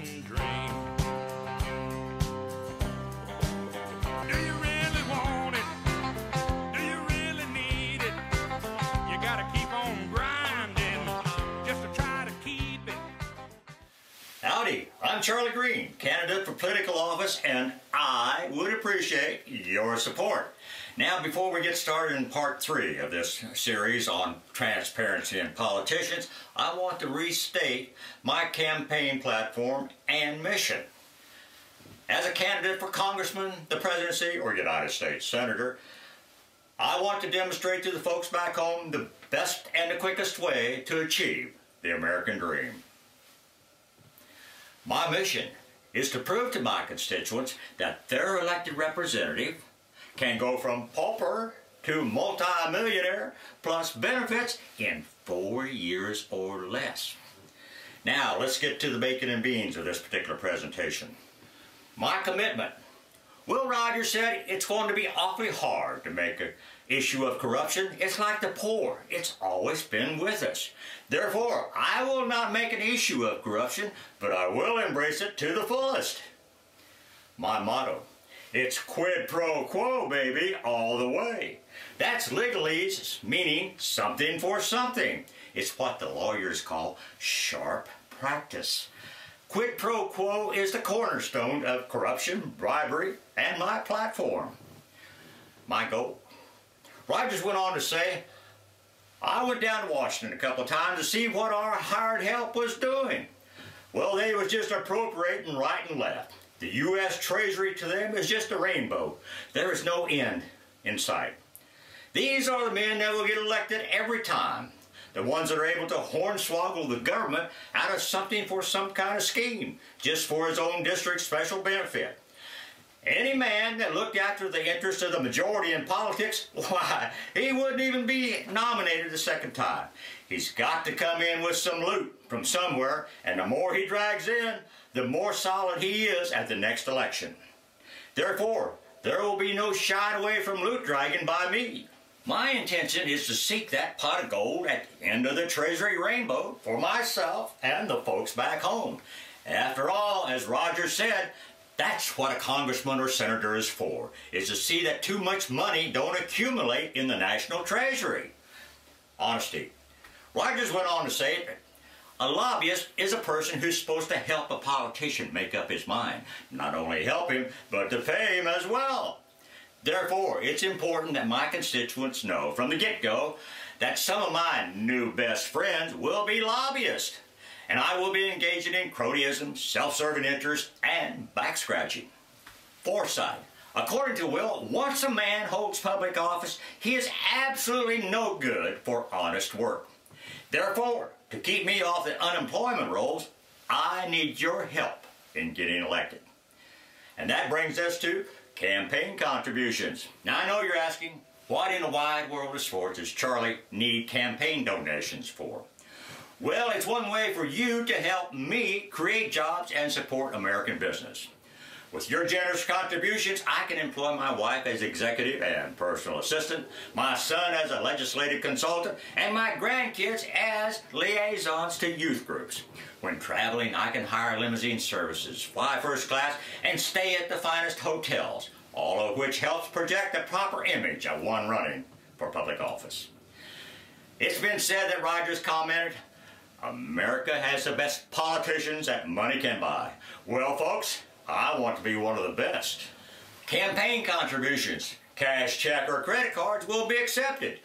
dream. Do you really want it? Do you really need it? You gotta keep on grinding just to try to keep it. Howdy, I'm Charlie Green, candidate for political office, and I would appreciate your support. Now, before we get started in part 3 of this series on transparency in politicians, I want to restate my campaign platform and mission. As a candidate for congressman, the presidency, or United States senator, I want to demonstrate to the folks back home the best and the quickest way to achieve the American dream. My mission is to prove to my constituents that their elected representative can go from pauper to multi-millionaire plus benefits in 4 years or less. Now, let's get to the bacon and beans of this particular presentation. My commitment. Will Rogers said it's going to be awfully hard to make an issue of corruption. It's like the poor. It's always been with us. Therefore, I will not make an issue of corruption, but I will embrace it to the fullest. My motto. It's quid pro quo, baby, all the way. That's legalese, meaning something for something. It's what the lawyers call sharp practice. Quid pro quo is the cornerstone of corruption, bribery, and my platform. My goal. Rogers went on to say, I went down to Washington a couple of times to see what our hired help was doing. Well, they was just appropriating right and left. The U.S. Treasury to them is just a rainbow. There is no end in sight. These are the men that will get elected every time. The ones that are able to hornswoggle the government out of something for some kind of scheme, just for his own district's special benefit. Any man that looked after the interests of the majority in politics, why, he wouldn't even be nominated the second time. He's got to come in with some loot from somewhere, and the more he drags in, the more solid he is at the next election. Therefore, there will be no shying away from loot dragging by me. My intention is to seek that pot of gold at the end of the Treasury rainbow for myself and the folks back home. After all, as Rogers said, that's what a congressman or senator is for, is to see that too much money don't accumulate in the national treasury. Honesty. Rogers went on to say that a lobbyist is a person who's supposed to help a politician make up his mind. Not only help him, but to pay him as well. Therefore, it's important that my constituents know from the get-go that some of my new best friends will be lobbyists, and I will be engaging in cronyism, self-serving interest, and back-scratching. Foresight. According to Will, once a man holds public office, he is absolutely no good for honest work. Therefore, to keep me off the unemployment rolls, I need your help in getting elected. And that brings us to campaign contributions. Now, I know you're asking, what in the wide world of sports does Charlie need campaign donations for? Well, it's one way for you to help me create jobs and support American business. With your generous contributions, I can employ my wife as executive and personal assistant, my son as a legislative consultant, and my grandkids as liaisons to youth groups. When traveling, I can hire limousine services, fly first class, and stay at the finest hotels, all of which helps project the proper image of one running for public office. It's been said that Rogers commented, America has the best politicians that money can buy. Well, folks, I want to be one of the best. Campaign contributions, cash, check, or credit cards will be accepted.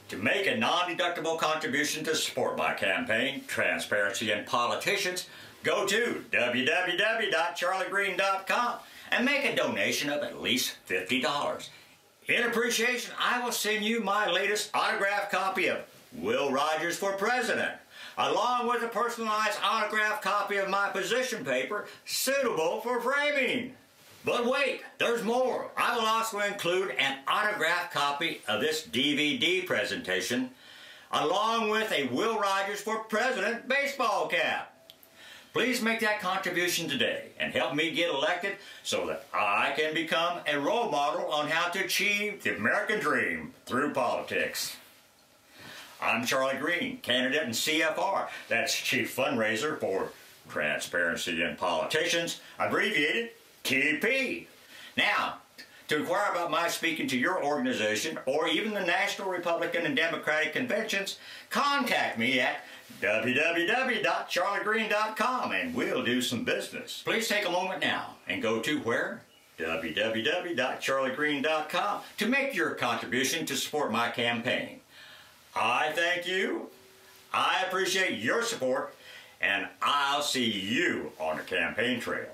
To make a non-deductible contribution to support my campaign, transparency, and politicians, go to www.charliegreen.com and make a donation of at least $50. In appreciation, I will send you my latest autographed copy of Will Rogers for President, along with a personalized autographed copy of my position paper suitable for framing. But wait, there's more. I will also include an autographed copy of this DVD presentation, along with a Will Rogers for President baseball cap. Please make that contribution today and help me get elected so that I can become a role model on how to achieve the American dream through politics. I'm Charlie Green, candidate in CFR, that's Chief Fundraiser for Transparency in Politicians, abbreviated TP. Now, to inquire about my speaking to your organization or even the National Republican and Democratic Conventions, contact me at www.charleygreen.com and we'll do some business. Please take a moment now and go to where? www.charleygreen.com to make your contribution to support my campaign. I thank you, I appreciate your support, and I'll see you on the campaign trail.